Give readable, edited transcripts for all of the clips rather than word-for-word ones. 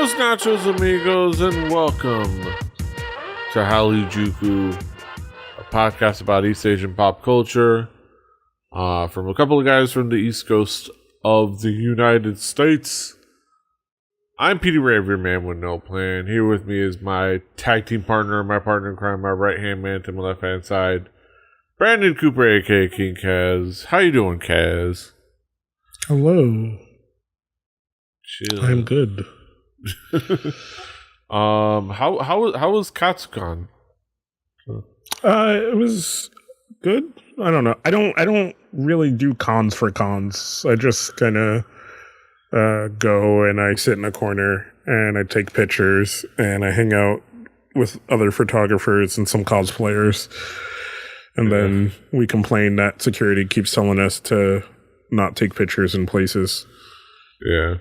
Buenos nachos, amigos, and welcome to Hallyujuku, a podcast about East Asian pop culture from a couple of guys from the East Coast of the United States. I'm Petey Rave, your man with no plan. Here with me is my tag team partner, my partner in crime, my right-hand man to my left-hand side, Brandon Cooper, a.k.a. King Kaz. How you doing, Kaz? Hello. Chill. I'm good. How was Katsucon? It was good. I don't know. I don't really do cons for cons. I just kind of go and I sit in a corner and I take pictures and I hang out with other photographers and some cosplayers. And then we complain that security keeps telling us to not take pictures in places. Yeah.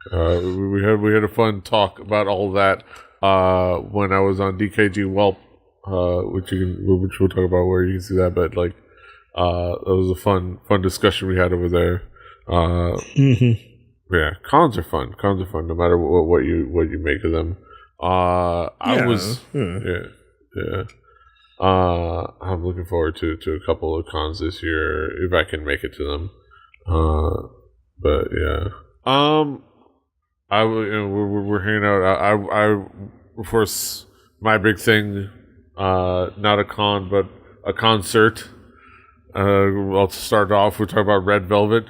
We had a fun talk about all that when I was on DKG Welp, which we'll talk about where you can see that. But like, it was a fun discussion we had over there. Yeah, cons are fun. No matter what you make of them. I'm looking forward to a couple of cons this year if I can make it to them. But yeah. We're hanging out. I of course, my big thing, not a con, but a concert. I'll start off. We'll talk about Red Velvet.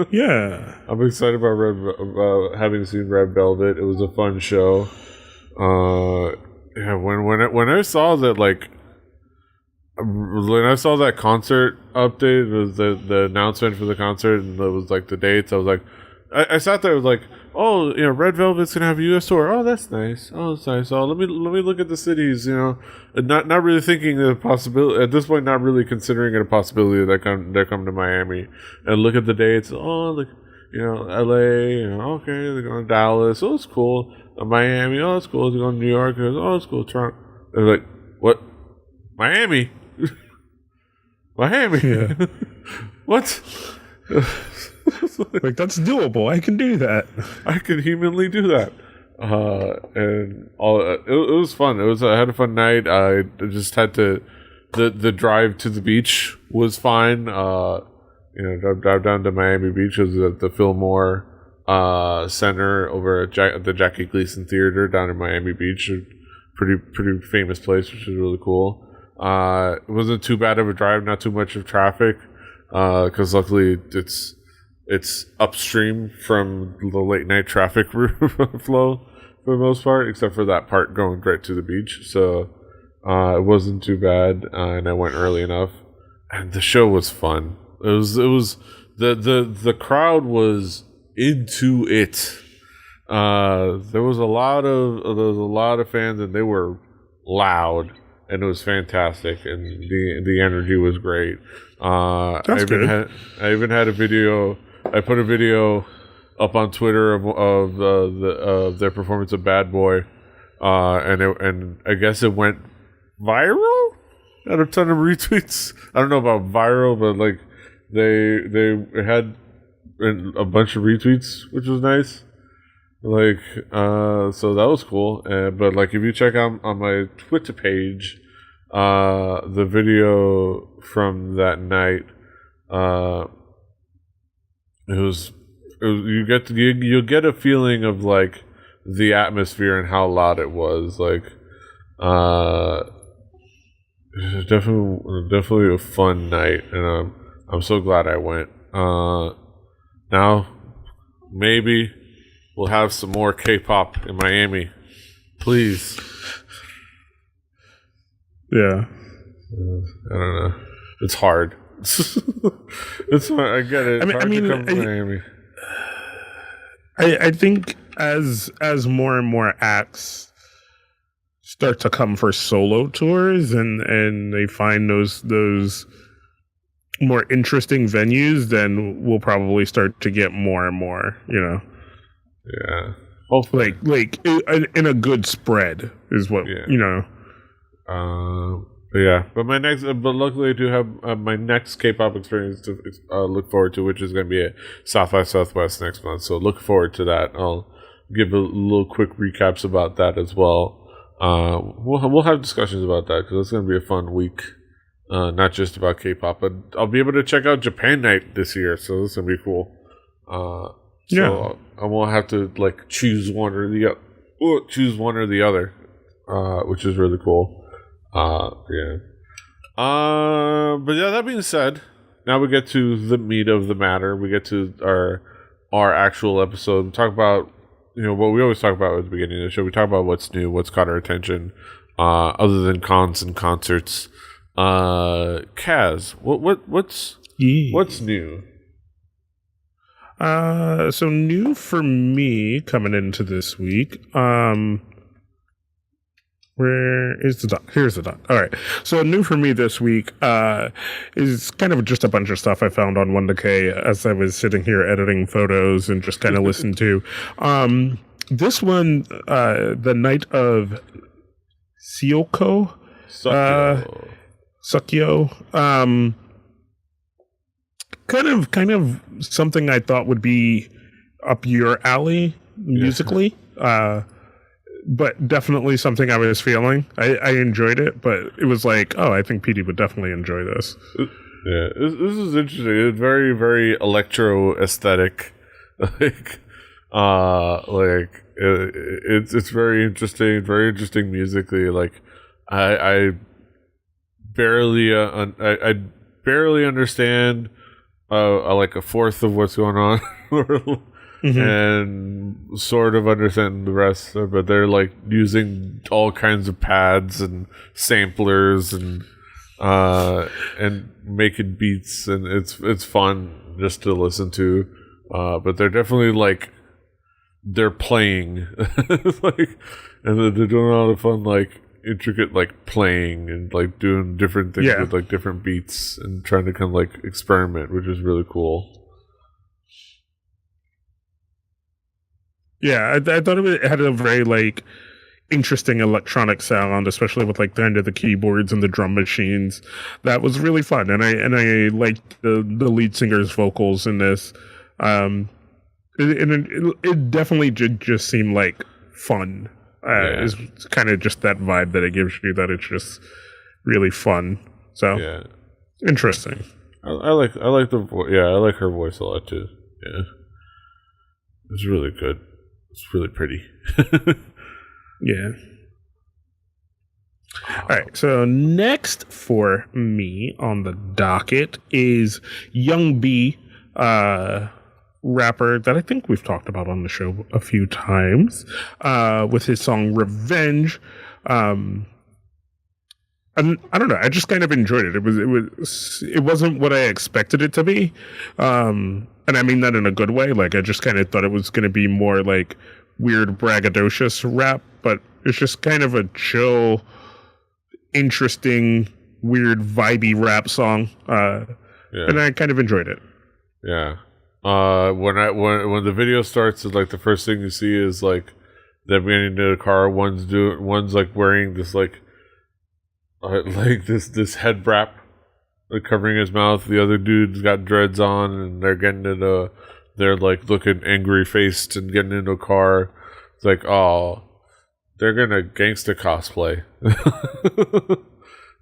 Yeah, I'm excited about having seen Red Velvet. It was a fun show. Yeah, when I saw that, like, when I saw that concert update, it was the announcement for the concert, and it was like the dates. I was like, I sat there, like, oh, you know, Red Velvet's gonna have a U.S. tour. Oh, that's nice. Oh, let me look at the cities. You know, and not really thinking the possibility at this point. Not really considering it a possibility that they come to Miami and look at the dates. Oh, like, you know, L.A. You know, okay, they're going to Dallas. Oh, it's cool. Miami. Oh, it's cool. They're going to New York. Oh, it's cool. Toronto. They're like, what? Miami. Miami. Yeah. What? Like, that's doable. I can do that. I could humanly do that. And all it was fun. I had a fun night. I just had to the drive to the beach was fine. Drive down to Miami Beach. It was at the Fillmore Center over at the Jackie Gleason Theater down in Miami Beach. A pretty famous place, which is really cool. It wasn't too bad of a drive, not too much of traffic, because luckily it's upstream from the late night traffic flow for the most part, except for that part going right to the beach. So it wasn't too bad, and I went early enough, and the show was fun. It was the crowd was into it. There was a lot of fans, and they were loud. And it was fantastic, and the energy was great. I even had a video. I put a video up on Twitter of their performance of Bad Boy, and I guess it went viral. Had a ton of retweets. I don't know about viral, but like they had a bunch of retweets, which was nice. Like, so that was cool. But like, if you check out on my Twitter page, the video from that night, you get a feeling of like the atmosphere and how loud it was. Like, definitely a fun night, and I'm so glad I went. Now maybe we'll have some more K-pop in Miami, please. Yeah. I don't know. It's hard. It's hard. I get it. I mean, to come to Miami. I think as more and more acts start to come for solo tours and they find those more interesting venues, then we'll probably start to get more and more, you know. Yeah. Hopefully. Like in a good spread is what, you know. But luckily I do have my next K-pop experience to look forward to, which is going to be at South by Southwest next month. So look forward to that. I'll give a little quick recaps about that as well. We'll have discussions about that because it's going to be a fun week. Not just about K-pop, but I'll be able to check out Japan Night this year, so this is gonna be cool. I won't have to like choose one or the other, which is really cool. But yeah, that being said, now we get to the meat of the matter. We get to our actual episode. We talk about what we always talk about at the beginning of the show. We talk about what's new, what's caught our attention, other than cons and concerts. Kaz, what's new? So new for me coming into this week. Where is the dot? Here's the dot. All right. So new for me this week is kind of just a bunch of stuff I found on 1DK as I was sitting here editing photos and just kind of listened to. This one, the night of Syoko. Sakyo, kind of something I thought would be up your alley musically, but definitely something I was feeling. I enjoyed it, but it was like, I think PD would definitely enjoy this. Yeah, this is interesting. It's very, very electro aesthetic. It's very interesting musically. Like I barely I barely understand like a fourth of what's going on and sort of understand the rest, but they're like using all kinds of pads and samplers and making beats, and it's fun just to listen to, but they're definitely like they're playing like, and they're doing all the fun like intricate like playing and like doing different things with like different beats and trying to kind of like experiment, which is really cool. Yeah, I thought it had a very like interesting electronic sound, especially with like the end of the keyboards and the drum machines. That was really fun, and I liked the lead singer's vocals in this. It definitely did just seem like fun. Is kind of just that vibe that it gives you, that it's just really fun. So interesting. I like the I like her voice a lot too. Yeah, it's really good. It's really pretty. Yeah. All right. So next for me on the docket is Young B, rapper that I think we've talked about on the show a few times, with his song Revenge. And I don't know, I just kind of enjoyed it. It wasn't what I expected it to be. And I mean that in a good way. Like, I just kind of thought it was going to be more like weird braggadocious rap, but it's just kind of a chill, interesting, weird, vibey rap song. And I kind of enjoyed it. Yeah. When the video starts, it's like the first thing you see is like them getting into the car. One's like wearing this like this head wrap, like covering his mouth. The other dude's got dreads on, and they're like looking angry faced and getting into a car. It's like, oh, they're gonna gangsta cosplay.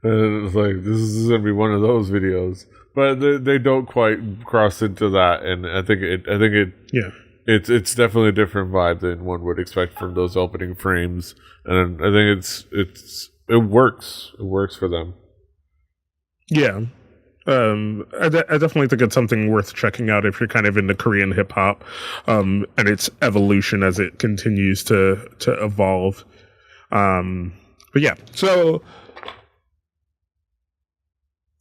And it's like, this is gonna be one of those videos. But they don't quite cross into that, and I think it's definitely a different vibe than one would expect from those opening frames, and I think it works. It works for them. Yeah, I definitely think it's something worth checking out if you're kind of into Korean hip hop, and its evolution as it continues to evolve. But yeah, so.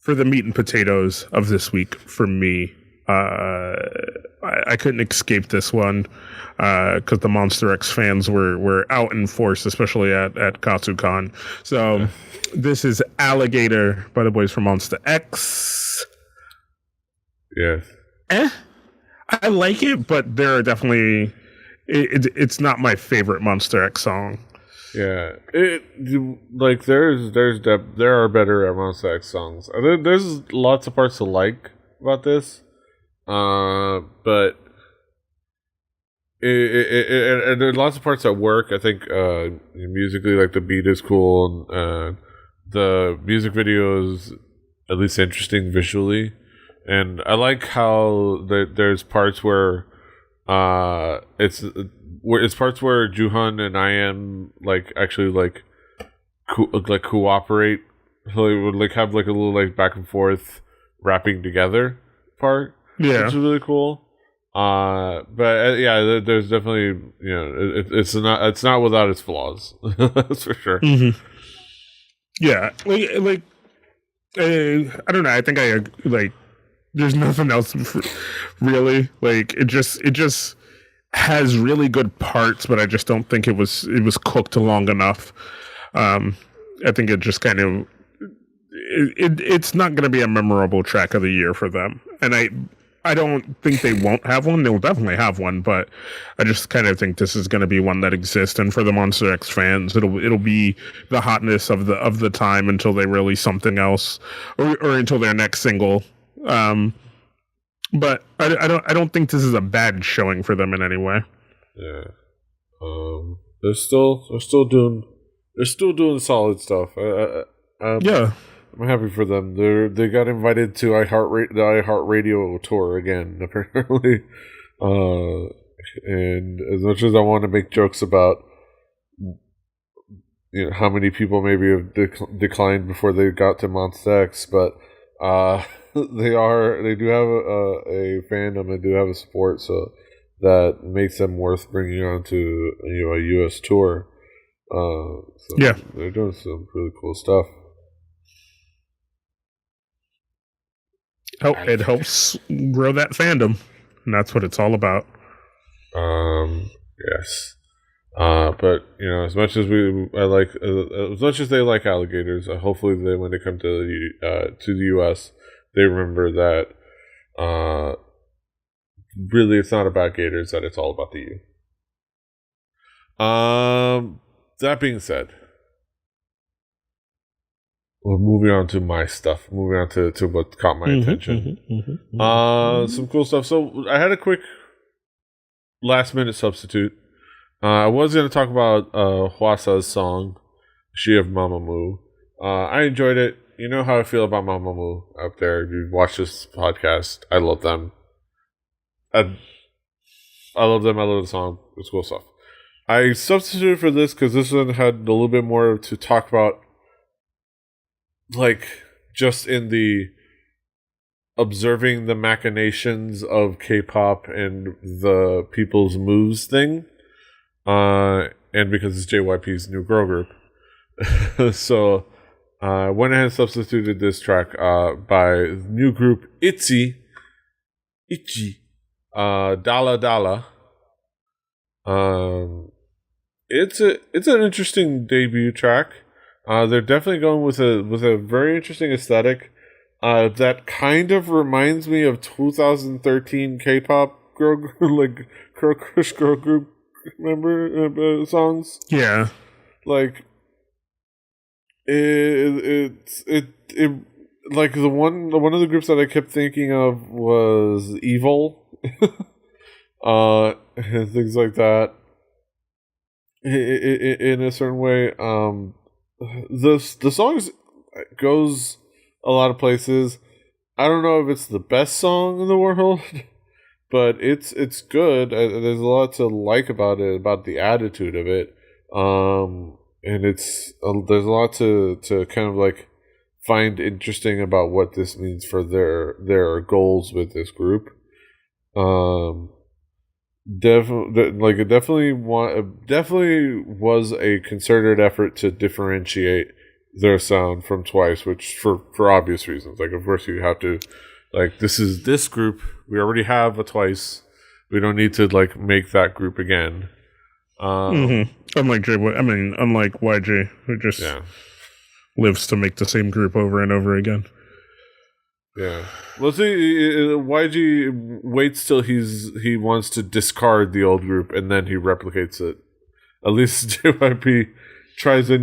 For the meat and potatoes of this week, for me, I couldn't escape this one because the Monsta X fans were out in force, especially at Katsucon. So this is Alligator by the boys from Monsta X. Yes. I like it, but there are definitely it's not my favorite Monsta X song. Yeah, there are better Monsta X songs. There's lots of parts to like about this, but and there are lots of parts that work. I think musically, like the beat is cool, and the music video is at least interesting visually, and I like how there's parts where it's parts where Juhan and I am like actually like cooperate, so they would like have like a little like back and forth rapping together part, which is really cool. But yeah, there's definitely, you know, it's not without its flaws. That's for sure. Mm-hmm. Yeah, like I don't know. I think I like. There's nothing else really. Like it just has really good parts, but I just don't think it was cooked long enough. I think it just kind of it's not going to be a memorable track of the year for them, and I don't think they won't have one. They'll definitely have one, but I just kind of think this is going to be one that exists. And for the Monsta X fans, it'll be the hotness of the time until they release something else, or until their next single. But I don't think this is a bad showing for them in any way. Yeah. They're still doing solid stuff. Yeah. I'm happy for them. They got invited to the iHeartRadio tour again, apparently. And as much as I want to make jokes about, you know, how many people maybe have declined before they got to Monsta X, but they do have a fandom and do have a support, so that makes them worth bringing on to, you know, a U.S. tour. So yeah, they're doing some really cool stuff. It helps grow that fandom, and that's what it's all about. Yes. But you know, as much as as much as they like alligators, hopefully when they come to the U.S., they remember that really it's not about gators; that it's all about the U. That being said, we're moving on to my stuff. Moving on to what caught my attention. Some cool stuff. So I had a quick last-minute substitute. I was going to talk about Hwasa's song, She of Mamamoo. I enjoyed it. You know how I feel about Mamamoo out there. If you've watched this podcast, I love them. I love them. I love the song. It's cool stuff. I substituted for this because this one had a little bit more to talk about, like, just in the observing the machinations of K-pop and the people's moves thing. And because it's JYP's new girl group. So I went ahead and substituted this track by new group ITZY, Dala Dala. It's an interesting debut track. They're definitely going with a very interesting aesthetic. That kind of reminds me of 2013 K-pop girl like girl crush girl group. Remember songs? Yeah, like it like the one of the groups that I kept thinking of was Evil, and things like that. In a certain way, the songs goes a lot of places. I don't know if it's the best song in the world. But it's good. There's a lot to like about it, about the attitude of it, and there's a lot to kind of like find interesting about what this means for their goals with this group. It definitely was a concerted effort to differentiate their sound from Twice, which for obvious reasons. Like, of course, you have to. Like, this is this group. We already have a Twice. We don't need to like make that group again. Unlike YG, who just lives to make the same group over and over again. Yeah. Well, see, YG waits till he wants to discard the old group and then he replicates it. At least JYP tries a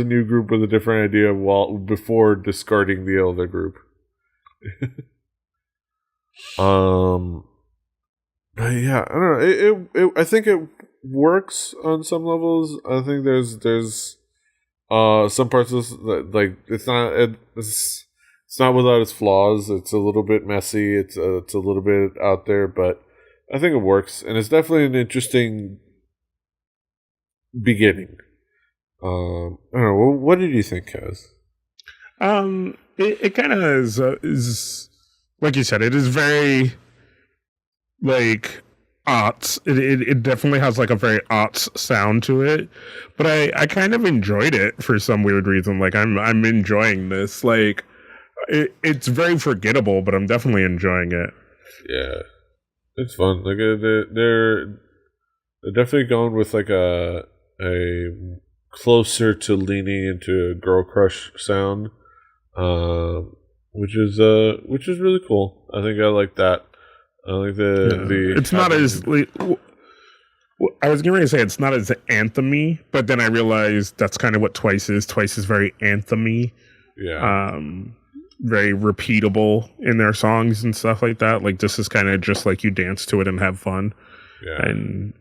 new group with a different idea before discarding the older group. But yeah, I don't know. I think it works on some levels. I think there's some parts of this that, like, it's not without its flaws. It's a little bit messy. It's a little bit out there, but I think it works, and it's definitely an interesting beginning. I don't know. What did you think, Kaz? It kind of is like you said. It is very like arts. It definitely has like a very arts sound to it. But I kind of enjoyed it for some weird reason. Like I'm enjoying this. Like it's very forgettable, but I'm definitely enjoying it. Yeah, it's fun. Like they're definitely going with like a closer to leaning into a girl crush sound, which is really cool. I think I like that. I like the. It's not as. I was going to say it's not as anthem-y, but then I realized that's kind of what Twice is. Twice is very anthem-y. Yeah. Very repeatable in their songs and stuff like that. Like this is kind of just like you dance to it and have fun, and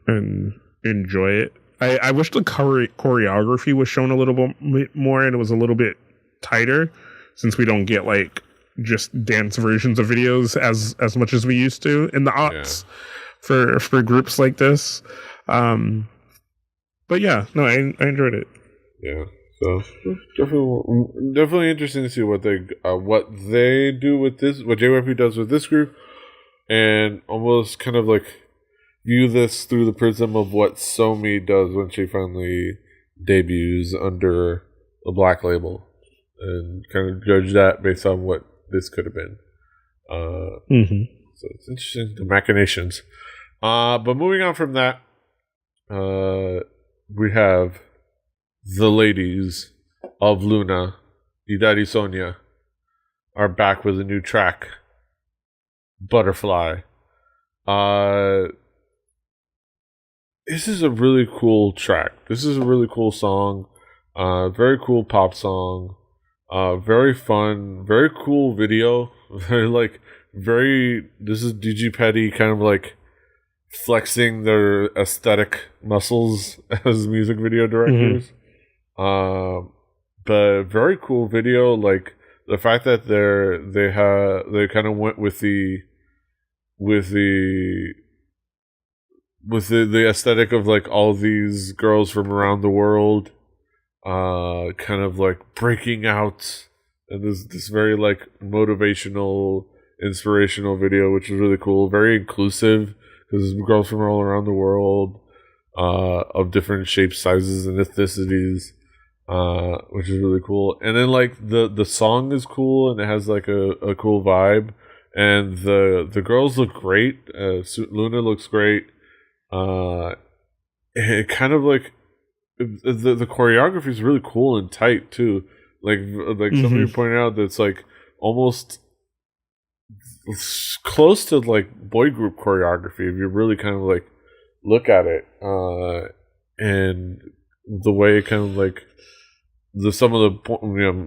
enjoy it. I wish the choreography was shown a little bit more and it was a little bit tighter, since we don't get like just dance versions of videos as much as we used to in the aughts for groups like this. But yeah, no, I enjoyed it. Yeah, so definitely interesting to see what they do with this, what JYP does with this group, and almost kind of like view this through the prism of what Somi does when she finally debuts under the Black label, and kind of judge that based on what this could have been. So it's interesting, the machinations. But moving on from that, we have the ladies of LOONA, Idari Sonia, are back with a new track, Butterfly. This is a really cool track. This is a really cool song. Very cool pop song. Very fun. Very cool video. This is DG Petty kind of like flexing their aesthetic muscles as music video directors. But very cool video. Like the fact that they kind of went with the aesthetic of like all these girls from around the world, kind of like breaking out, and this very like motivational, inspirational video, which is really cool, very inclusive because girls from all around the world, of different shapes, sizes, and ethnicities, which is really cool. And then like the song is cool and it has like a cool vibe, and the girls look great. LOONA looks great. It kind of like the choreography is really cool and tight too. Like somebody pointed out that it's like almost close to like boy group choreography if you really kind of like look at it. And the way it kind of like some of the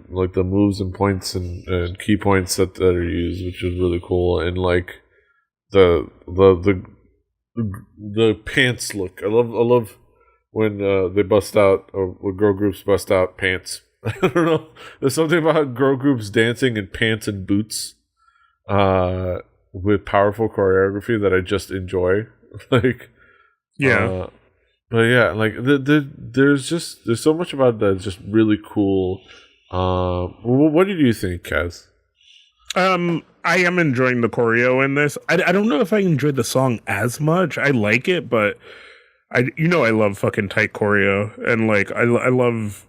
like the moves and points and key points that are used, which is really cool. And like the pants look. I love when they bust out, or when girl groups bust out pants. I don't know. There's something about girl groups dancing in pants and boots, with powerful choreography that I just enjoy. Like, yeah. But yeah, like there's so much about that that's just really cool. What did you think, Kaz? I am enjoying the choreo in this. I don't know if I enjoyed the song as much. I like it, but I love fucking tight choreo, and like I love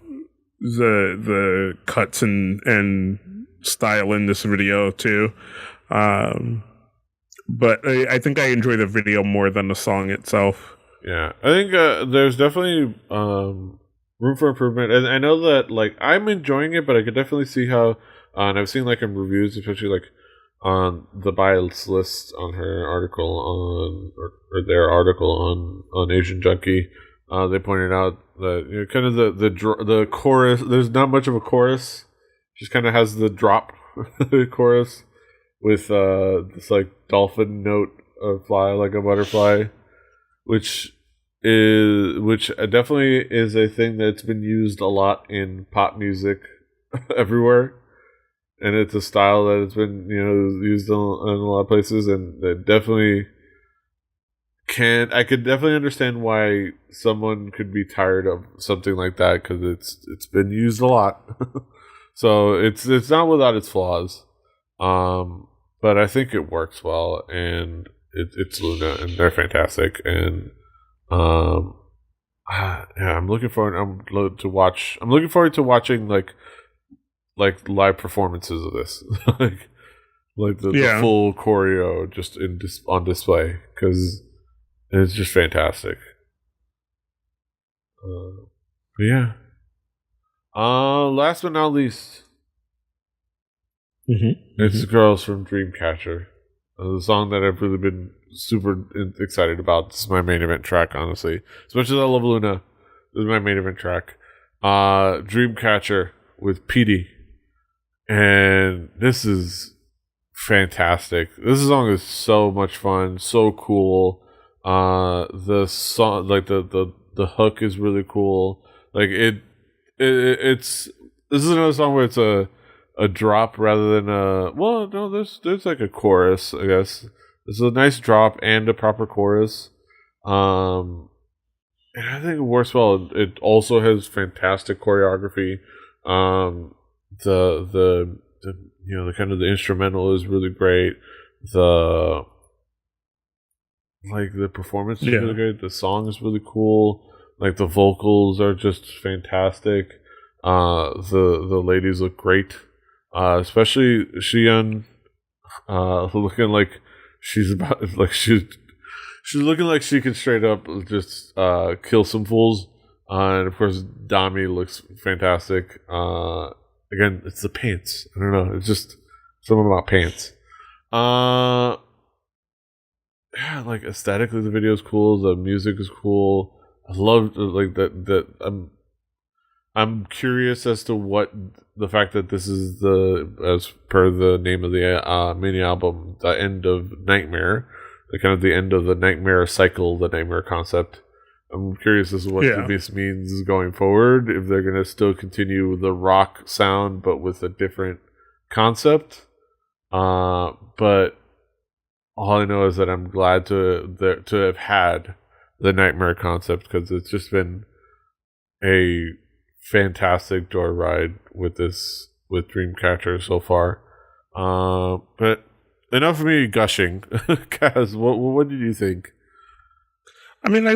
the cuts and style in this video too. But I think I enjoy the video more than the song itself. Yeah, I think there's definitely room for improvement, and I know that like I'm enjoying it, but I could definitely see how. And I've seen like in reviews, especially like on the bias list on her article or their article on Asian Junkie, they pointed out that kind of the chorus. There's not much of a chorus; just kind of has the drop chorus with this like dolphin note fly like a butterfly, which definitely is a thing that's been used a lot in pop music everywhere, and it's a style that has been used in a lot of places, and it definitely I could definitely understand why someone could be tired of something like that, because it's been used a lot. So it's not without its flaws, but I think it works well, and it's LOONA, and they're fantastic, and I'm looking forward. I'm looking forward to watching like live performances of this, like the full choreo just on display, because it's just fantastic. Yeah. Last but not least, it's the girls from Dreamcatcher. The song that I've really been super excited about. This is my main event track, honestly. As much as I love LOONA, this is my main event track. Dreamcatcher with PD. And this is fantastic. This song is so much fun, so cool. The song, like the hook is really cool. Like it's this is another song where it's a drop rather than there's like a chorus, I guess. It's a nice drop and a proper chorus. And I think it works well. It also has fantastic choreography. The kind of the instrumental is really great. The performance is really good. The song is really cool. Like the vocals are just fantastic. The ladies look great. Especially Shion, looking like she's looking like she can straight up just kill some fools. And of course Dami looks fantastic. Again, it's the pants. I don't know. It's just something about pants. Like aesthetically, the video is cool. The music is cool. I love that. I'm curious as to what the fact that this is as per the name of the mini album, the end of Nightmare, the end of the Nightmare cycle, the Nightmare concept. I'm curious as to what this means going forward. If they're gonna still continue the rock sound but with a different concept. But all I know is that I'm glad to have had the Nightmare concept, because it's just been a fantastic joyride with Dreamcatcher so far. But enough of me gushing. Kaz, what did you think? I mean, I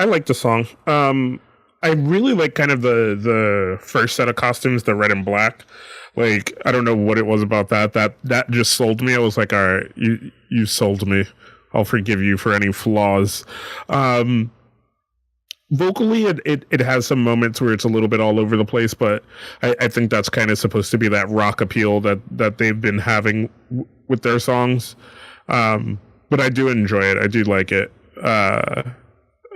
like the song. I really like kind of the first set of costumes, the red and black. Like, I don't know what it was about that just sold me. I was like, all right, you sold me. I'll forgive you for any flaws. Vocally, it has some moments where it's a little bit all over the place, but I think that's kind of supposed to be that rock appeal that they've been having with their songs. But I do enjoy it. I do like it.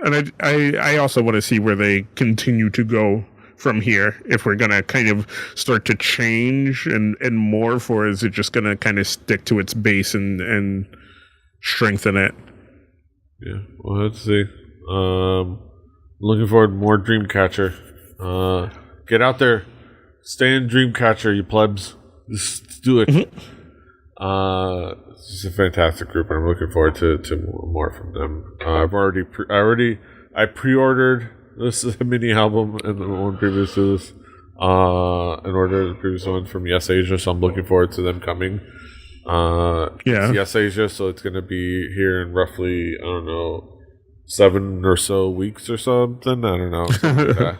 And I also want to see where they continue to go from here. If we're going to kind of start to change and morph, or is it just going to kind of stick to its base and strengthen it? Yeah, well, let's see. Looking forward to more Dreamcatcher. Get out there. Stay in Dreamcatcher, you plebs. Just do it. It's just a fantastic group, and I'm looking forward to more from them. I pre-ordered this mini album and the one previous to this, and ordered the previous one from Yes Asia, so I'm looking forward to them coming. It's Yes Asia, so it's going to be here in roughly, I don't know, 7 or so weeks or something. I don't know. Like that.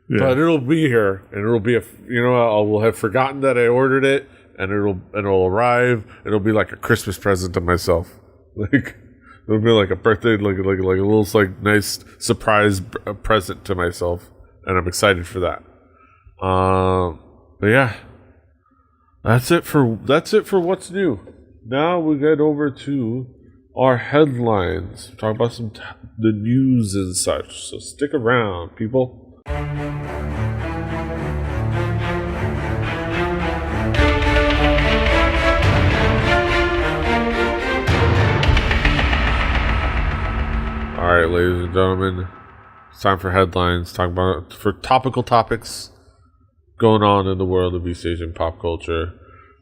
But it'll be here, and it'll be I will have forgotten that I ordered it, and it'll arrive. It'll be like a Christmas present to myself. Like, it'll be like a birthday, like a little nice surprise present to myself, and I'm excited for that. But yeah, that's it for what's new. Now we get over to our headlines. Talk about the news and such. So stick around, people. right, ladies and gentlemen, it's time for headlines. For topical topics going on in the world of East Asian pop culture.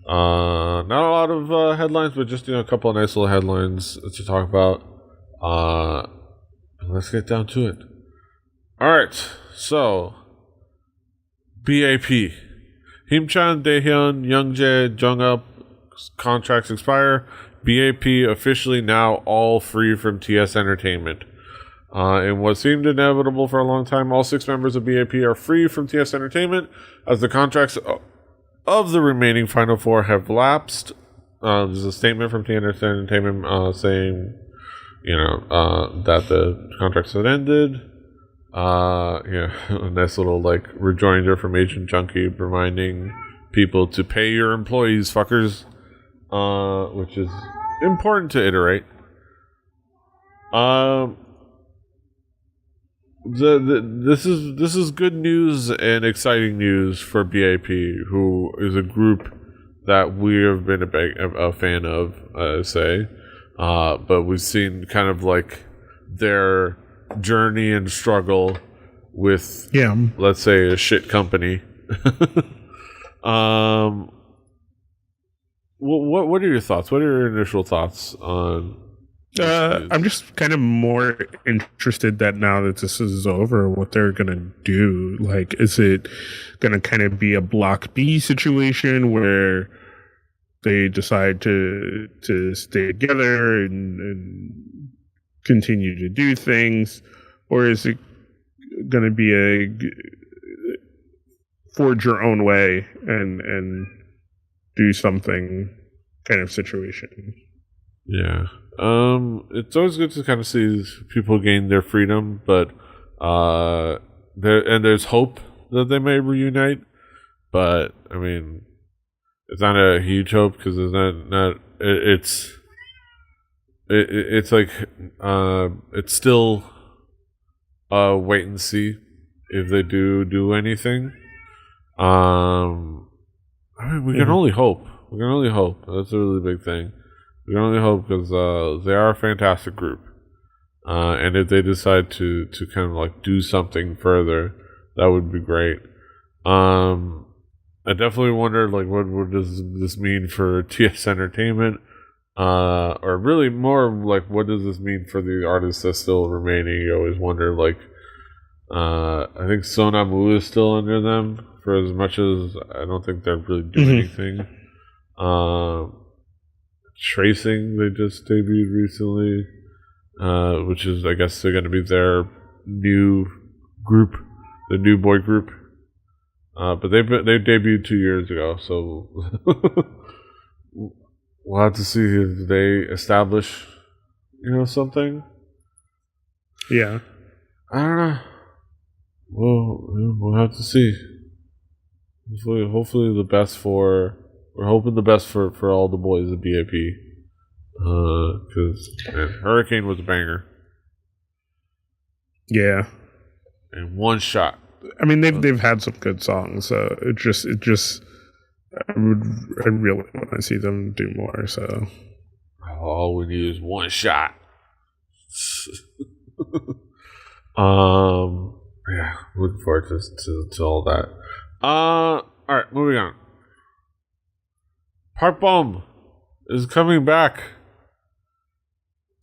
Not a lot of headlines, but just a couple of nice little headlines to talk about. Let's get down to it. All right, so BAP, Himchan, Daehyun, Youngjae, Jungsup contracts expire. BAP officially now all free from TS Entertainment. In what seemed inevitable for a long time, all 6 members of BAP are free from TS Entertainment as the contracts of the remaining final 4 have lapsed. There's a statement from TS Entertainment saying, that the contracts had ended. A nice little rejoinder from Agent Junkie reminding people to pay your employees, fuckers. Which is important to iterate. This is good news and exciting news for BAP, who is a group that we have been a fan of, but we've seen kind of their journey and struggle with, let's say, a shit company. What are your thoughts? What are your initial thoughts on? I'm just kind of more interested that now that this is over, what they're gonna do. Is it gonna kind of be a Block B situation where they decide to stay together and continue to do things, or is it gonna be a forge your own way and do something kind of situation? Yeah. It's always good to kind of see people gain their freedom, but there's hope that they may reunite. But I mean, it's not a huge hope because it's still wait and see if they do anything. We can only hope. We can only hope. That's a really big thing. We can only hope because they are a fantastic group. And if they decide to kind of do something further, that would be great. I definitely wonder what does this mean for TS Entertainment? Or really more what does this mean for the artists that's still remaining? You always wonder I think Sonamu is still under them. For as much as I don't think they're really doing anything. Tracing, they just debuted recently, which is, I guess, they're going to be their new group, the new boy group. But they debuted 2 years ago, so we'll have to see if they establish, something. Yeah, I don't know. We'll have to see. Hopefully the best we're hoping the best for all the boys at BAP. Because Hurricane was a banger. Yeah. And one shot. I mean, they've had some good songs, so it just I really want to see them do more. So all we need is one shot. Yeah, looking forward to all that. All right, moving on. Park Bom is coming back.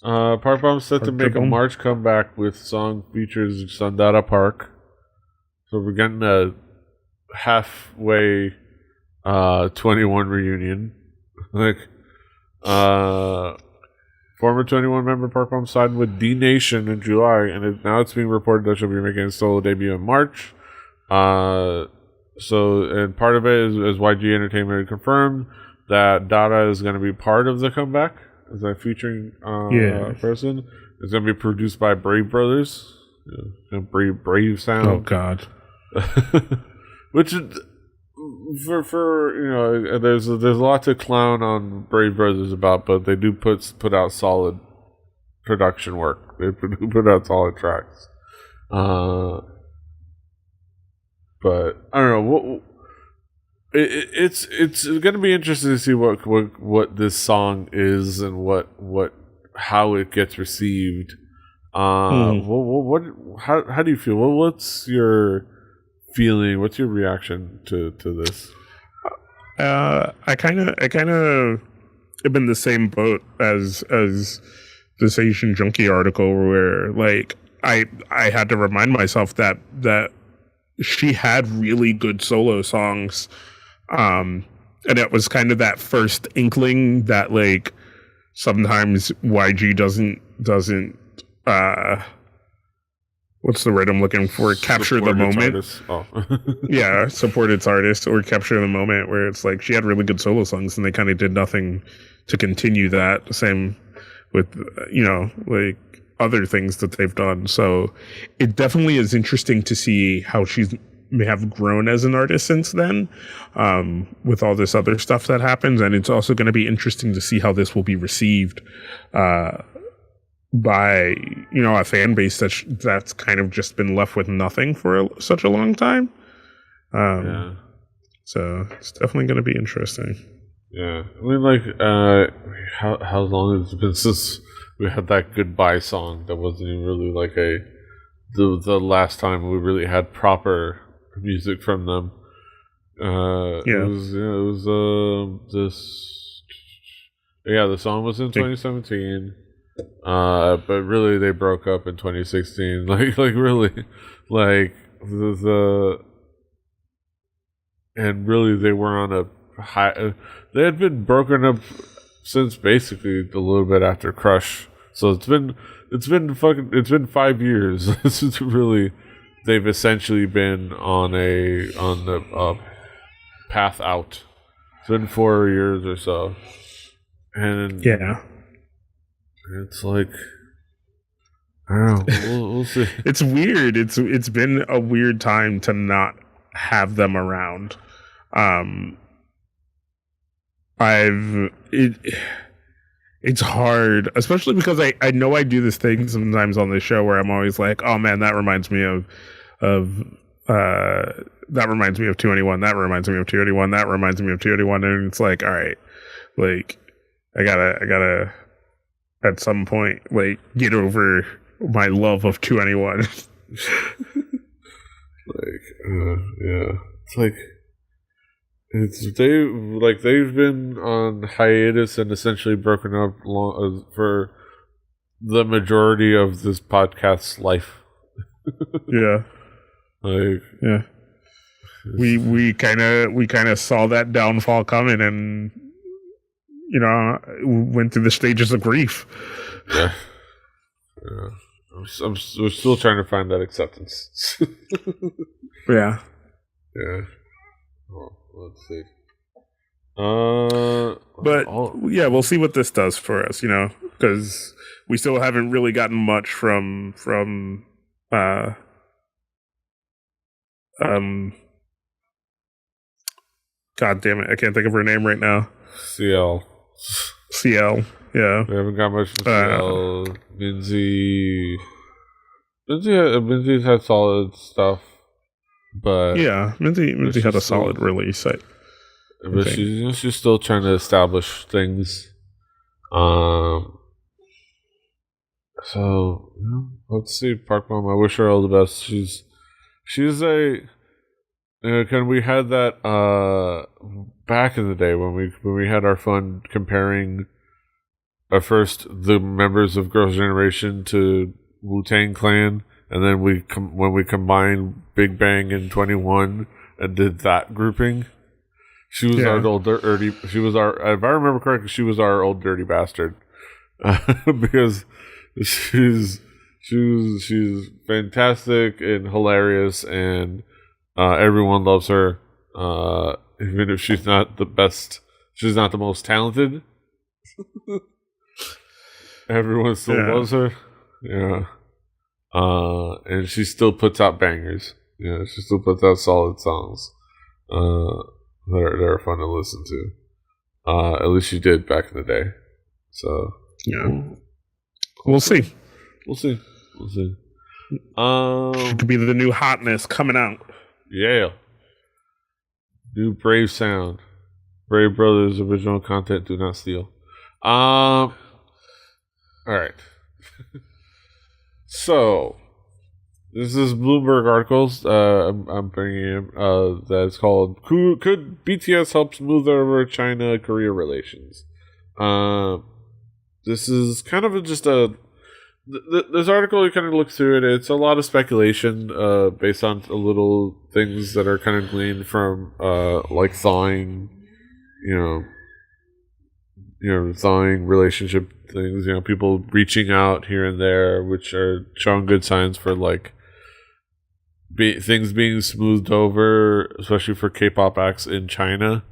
Park Bom's set to make a March comeback with song features Sandara Park. So we're getting a halfway 21 reunion. Former 21 member Park Bom signed with D Nation in July, and now it's being reported that she'll be making a solo debut in March. And part of it is YG Entertainment confirmed that Dada is going to be part of the comeback as a featuring person. It's going to be produced by Brave Brothers. Brave sound. Oh God. Which for there's a lot to clown on Brave Brothers about, but they do put out solid production work. They put out solid tracks. But I don't know. It's going to be interesting to see what this song is and how it gets received. What how do you feel? What's your feeling? What's your reaction to this? I kind of am in the same boat as this Asian Junkie article, where like I had to remind myself that she had really good solo songs, and it was kind of that first inkling that like sometimes YG doesn't what's the word I'm looking for? Capture the moment. Yeah, support its artist or capture the moment, where it's like she had really good solo songs and they kind of did nothing to continue that. Same with, like other things that they've done. So it definitely is interesting to see how she's may have grown as an artist since then, with all this other stuff that happens. And it's also going to be interesting to see how this will be received, by a fan base that's kind of just been left with nothing for such a long time. So it's definitely going to be interesting. Yeah, I mean, like, how long has it been since we had that goodbye song? That wasn't even really like the last time we really had proper music from them. The song was in 2017. But really they broke up in 2016. Like really, like and really they were on a high. They had been broken up since basically a little bit after Crush. So it's been 5 years. This is really, they've essentially been on the path out. It's been 4 years or so, and yeah. It's like, I don't know. We'll see. It's weird. It's been a weird time to not have them around. It's hard, especially because I know I do this thing sometimes on the show where I'm always like, oh man, that reminds me of 2NE1. That reminds me of 2NE1. That reminds me of 2NE1. And it's like, all right, like I gotta at some point like get over my love of 2NE1. It's like they've been on hiatus and essentially broken up for the majority of this podcast's life. Yeah. We kind of saw that downfall coming, and went through the stages of grief. Yeah. We're still trying to find that acceptance. Yeah. Well, let's see. We'll see what this does for us, because we still haven't really gotten much from God damn it, I can't think of her name right now. CL, yeah. We haven't got much from CL. Minzy's had solid stuff, but yeah, Minzy had a solid release. But she's still trying to establish things. So let's see, Park Bom. I wish her all the best. She's a. We had that back in the day when we had our fun comparing first the members of Girls' Generation to Wu-Tang Clan, and then when we combined Big Bang and 21 and did that grouping. She was our old dirty. She was our. If I remember correctly, she was our old dirty bastard, because she's fantastic and hilarious, and everyone loves her. Even if she's not the best, she's not the most talented. Everyone still loves her. Yeah. And she still puts out bangers. Yeah, she still puts out solid songs. They're fun to listen to. At least she did back in the day. So we'll see. She could be the new hotness coming out. Yeah. New Brave sound. Brave Brothers original content, do not steal. All right. So this is Bloomberg articles. I'm bringing in that's called "Could BTS help smooth over China-Korea relations?" This is kind of just a this article. You kind of look through it. It's a lot of speculation based on a little things that are kind of gleaned from like thawing, thawing relationship things. People reaching out here and there, which are showing good signs for like things being smoothed over, especially for K-pop acts in China,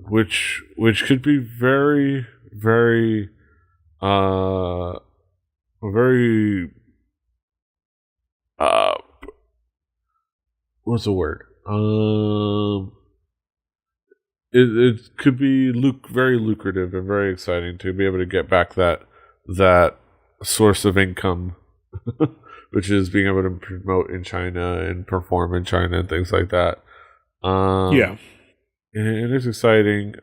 which could be very, very, very, what's the word? It could be very lucrative and very exciting to be able to get back that source of income, which is being able to promote in China and perform in China and things like that. Yeah, and it's exciting.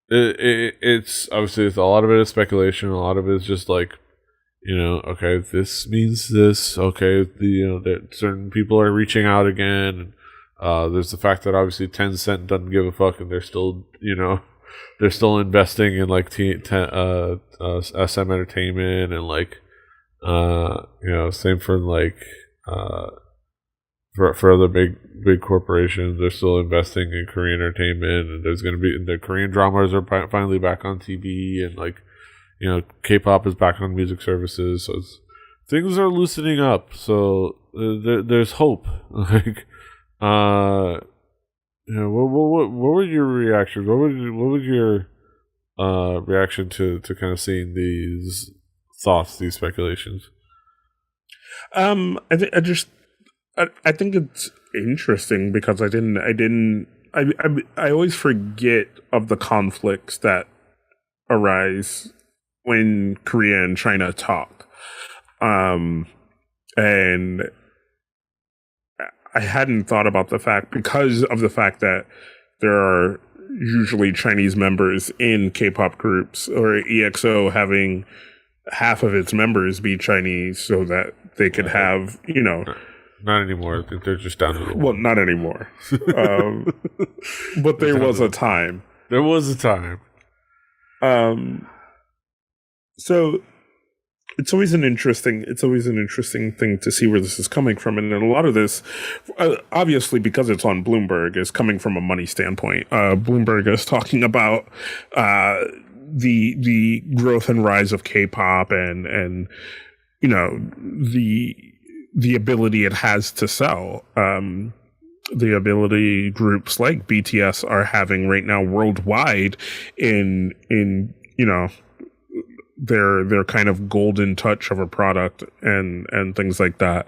It's obviously a lot of it is speculation. A lot of it is just like, okay, this means this. Okay, that certain people are reaching out again. There's the fact that obviously Tencent doesn't give a fuck, and they're still, they're still investing in like SM Entertainment and like, same for like, for other big corporations. They're still investing in Korean entertainment, and there's going to be the Korean dramas are finally back on TV, and like, K-pop is back on music services, so things are loosening up. So there's hope. Like, what were your reactions? What was your reaction to kind of seeing these thoughts, these speculations? I think it's interesting because I always forget of the conflicts that arise when Korea and China talk. And I hadn't thought about because of the fact that there are usually Chinese members in K-pop groups, or EXO having half of its members be Chinese so that they could have, Not anymore. I think they're just down to the well, not anymore. But there was a time. There was a time. So it's always an interesting thing to see where this is coming from, and then a lot of this, obviously, because it's on Bloomberg, is coming from a money standpoint. Bloomberg is talking about the growth and rise of K-pop, and the ability it has to sell. The ability groups like BTS are having right now worldwide in their kind of golden touch of a product and things like that.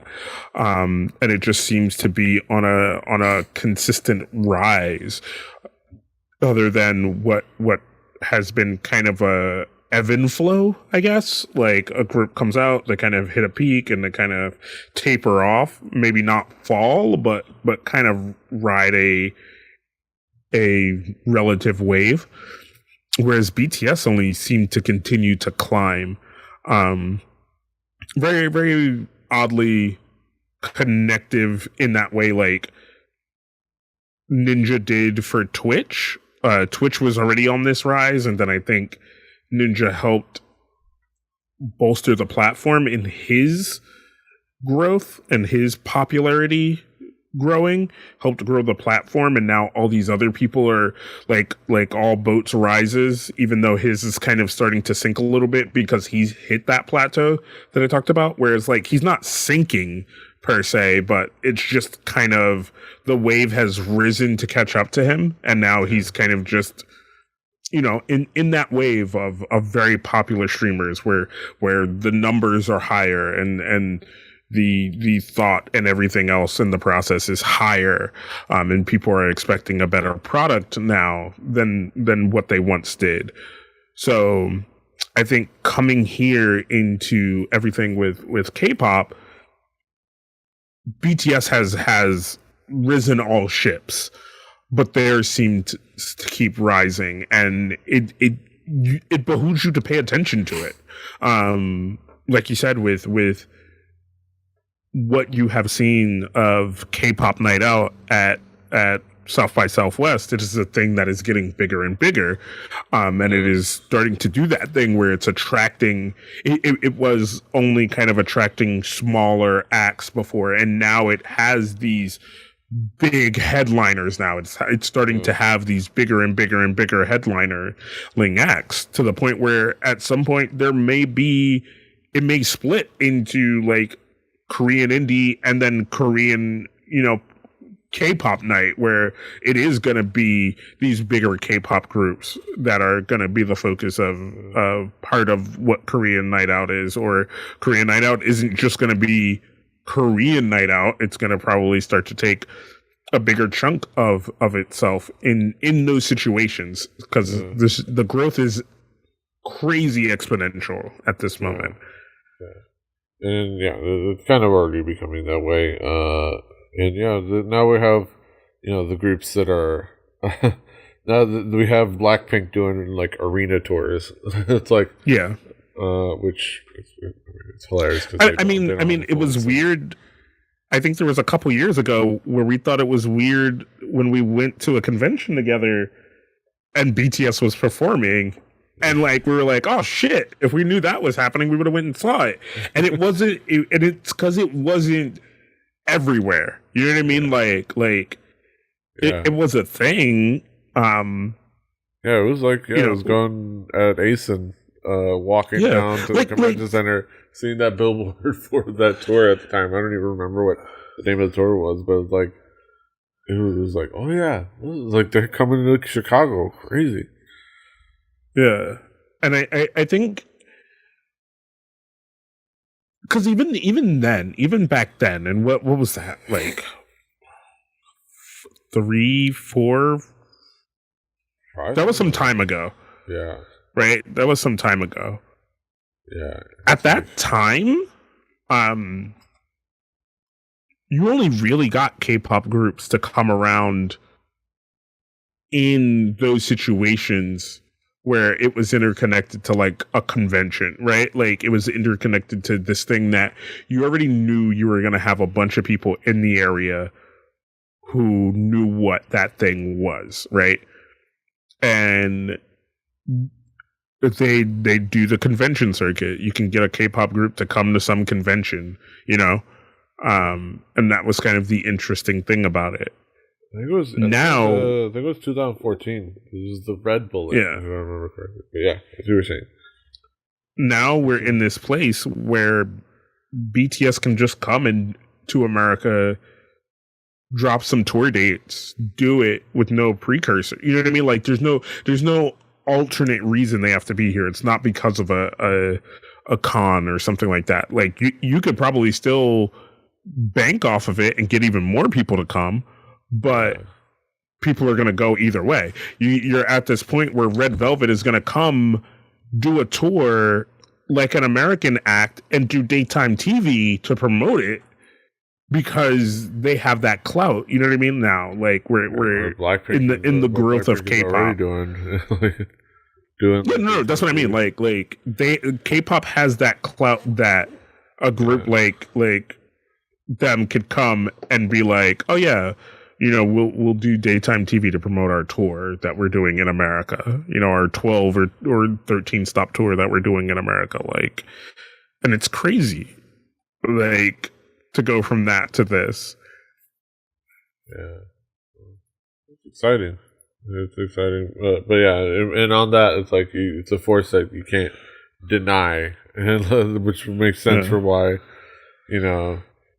And it just seems to be on a consistent rise, other than what has been kind of a ebb and flow, I guess. Like a group comes out, they kind of hit a peak and they kind of taper off, maybe not fall, but kind of ride a relative wave. Whereas BTS only seemed to continue to climb. Very, very oddly connective in that way, like Ninja did for Twitch. Twitch was already on this rise, and then I think Ninja helped bolster the platform in his growth and his popularity growing, helped grow the platform, and now all these other people are like all boats rises, even though his is kind of starting to sink a little bit because he's hit that plateau that I talked about, whereas like he's not sinking per se, but it's just kind of the wave has risen to catch up to him, and now he's kind of just in that wave of very popular streamers where the numbers are higher and the thought and everything else in the process is higher, and people are expecting a better product now than what they once did. So I think coming here into everything with K-pop, BTS has risen all ships, but theirs seemed to keep rising, and it behooves you to pay attention to it. like you said, with what you have seen of K-pop night out at South by Southwest, it is a thing that is getting bigger and bigger, and it is starting to do that thing where it's attracting. It was only kind of attracting smaller acts before, and now it has these big headliners. Now it's starting to have these bigger and bigger and bigger headlining acts, to the point where at some point it may split into like Korean indie and then Korean, K-pop night, where it is going to be these bigger K-pop groups that are going to be the focus of part of what Korean night out is. Or Korean night out isn't just going to be Korean night out. It's going to probably start to take a bigger chunk of itself in those situations, because the growth is crazy exponential at this moment. And it's kind of already becoming that way. And now we have, the groups that are now that we have Blackpink doing like arena tours. It's like which it's hilarious. I mean, it was weird. I think there was a couple years ago where we thought it was weird when we went to a convention together and BTS was performing. And like we were like, oh shit! If we knew that was happening, we would have went and saw it. And it wasn't. And it's because it wasn't everywhere. You know what I mean? Like it was a thing. It was like it was going at ASIN, walking down to the convention center, seeing that billboard for that tour at the time. I don't even remember what the name of the tour was, but it was like, oh yeah, it was like they're coming to Chicago, crazy. Yeah, and I think because even back then, and what was that, like 3, 4? That was some time ago. Yeah. Right? That was some time ago. Yeah. At that time, you only really got K-pop groups to come around in those situations where it was interconnected to like a convention, right? Like it was interconnected to this thing that you already knew you were going to have a bunch of people in the area who knew what that thing was, right? And they do the convention circuit. You can get a K-pop group to come to some convention, and that was kind of the interesting thing about it. I think it was 2014. It was the Red Bullet. Yeah, if I remember correctly. But yeah, that's what you were saying. Now we're in this place where BTS can just come to America, drop some tour dates, do it with no precursor. You know what I mean? Like there's no alternate reason they have to be here. It's not because of a con or something like that. Like you could probably still bank off of it and get even more people to come, but people are going to go either way. You're at this point where Red Velvet is going to come do a tour like an American act and do daytime TV to promote it because they have that clout. You know what I mean? Now, like we're in the growth of K-pop. No, that's what I mean. Like K-pop has that clout that a group like them could come and be like, oh yeah, we'll do daytime TV to promote our tour that we're doing in America. Our 12 or 13 stop tour that we're doing in America. Like, and it's crazy, like to go from that to this. Yeah, it's exciting. It's exciting, but yeah, and on that, it's like it's a force that you can't deny, which makes sense for why,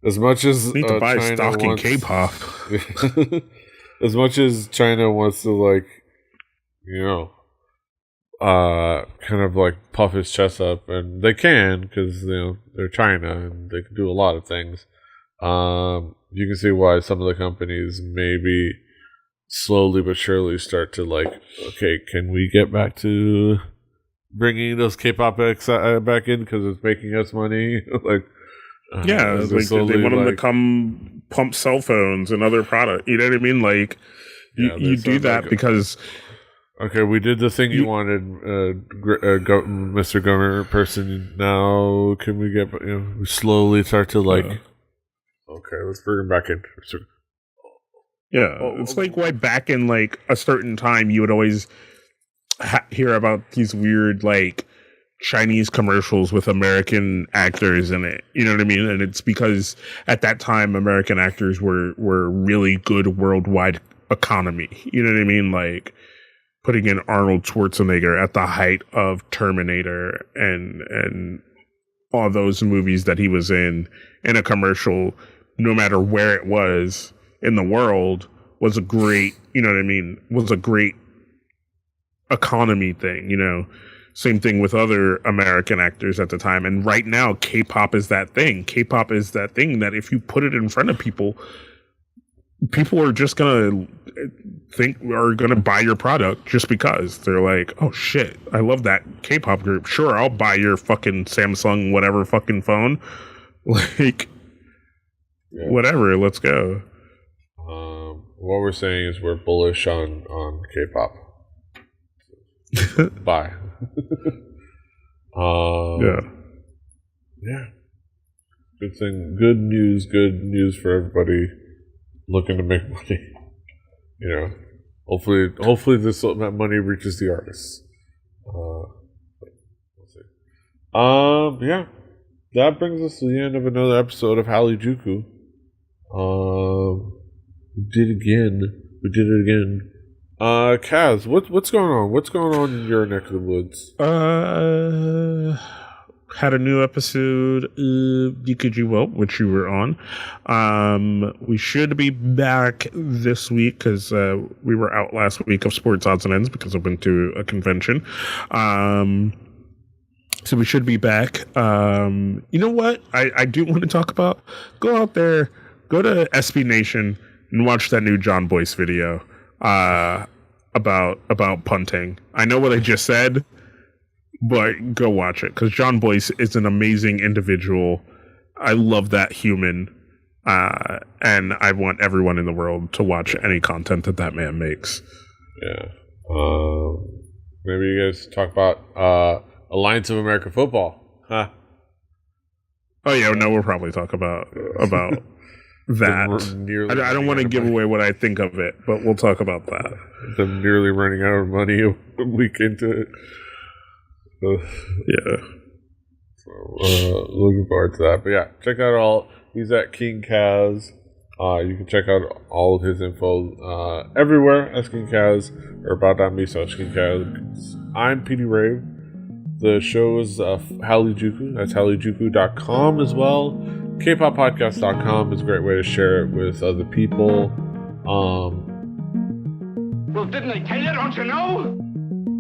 as much as need to buy China stock in K-pop. As much as China wants to kind of like puff his chest up, and they can because they're China and they can do a lot of things. You can see why some of the companies maybe slowly but surely start to okay, can we get back to bringing those K-pop acts back in because it's making us money? They want them to come pump cell phones and other products. You know what I mean? Like you do that because Okay, we did the thing you wanted, Mr. Gunner person. Now, can we get, we slowly start to okay, let's bring him back in. Yeah, it's like why back in like a certain time you would always hear about these weird like Chinese commercials with American actors in it. You know what I mean? And it's because at that time American actors were really good worldwide economy. You know what I mean? Like putting in Arnold Schwarzenegger at the height of Terminator and all those movies that he was in a commercial, no matter where it was in the world, was a great, you know what I mean? Was a great economy thing, you know? Same thing with other American actors at the time. And right now, K-pop is that thing. K-pop is that thing that if you put it in front of people, people are just going to buy your product just because. They're like, oh shit, I love that K-pop group. Sure, I'll buy your fucking Samsung whatever fucking phone. Like, whatever, let's go. What we're saying is we're bullish on K-pop. Bye. Yeah. Good thing. Good news for everybody looking to make money. You know, hopefully that money reaches the artists. We'll see. Yeah. That brings us to the end of another episode of Hallyujuku. We did it again. Kaz, what's going on? What's going on in your neck of the woods? Had a new episode of DKG Well, which you were on. We should be back this week because we were out last week of Sports Odds and Ends because I went to a convention. So we should be back. You know what? I do want to talk about. Go out there, go to SB Nation and watch that new John Boyce video. About punting. I know what I just said, but go watch it because John Boyce is an amazing individual. I love that human, and I want everyone in the world to watch any content that man makes. Yeah. Maybe you guys talk about Alliance of American Football, huh? Oh yeah, no, we'll probably talk about that. I don't want to give away what I think of it, but we'll talk about that. Them nearly running out of money a week into it. Yeah. So, looking forward to that. But yeah, check out all. He's at King Kaz. You can check out all of his info everywhere as King Kaz or about.me/King Kaz. I'm PD Rave. The show is Hallyujuku. That's hallyujuku.com as well. Kpoppodcast.com is a great way to share it with other people. Well, didn't they tell you? Don't you know?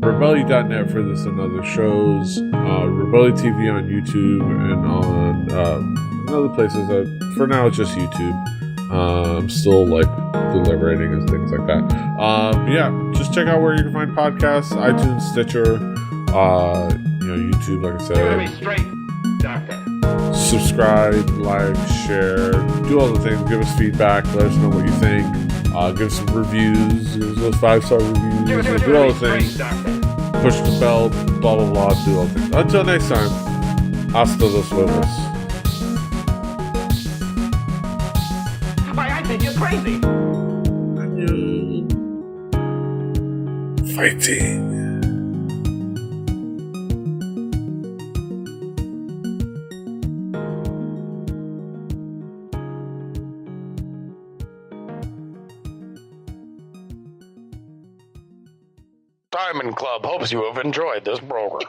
Rebelli.net for this and other shows. Rebelli TV on YouTube and on other places. For now, it's just YouTube. I'm still deliberating and things like that. Yeah, just check out where you can find podcasts: iTunes, Stitcher, YouTube. Like I said. You're gonna be straight, Doctor. Subscribe, like, share, do all the things. Give us feedback. Let us know what you think. Give us some reviews. Give us those 5-star reviews. Do all the things. Push the bell. Blah blah blah. Do all the things. Until next time. Hasta los huevos. I think you're crazy. Fighting. Diamond Club hopes you have enjoyed this program.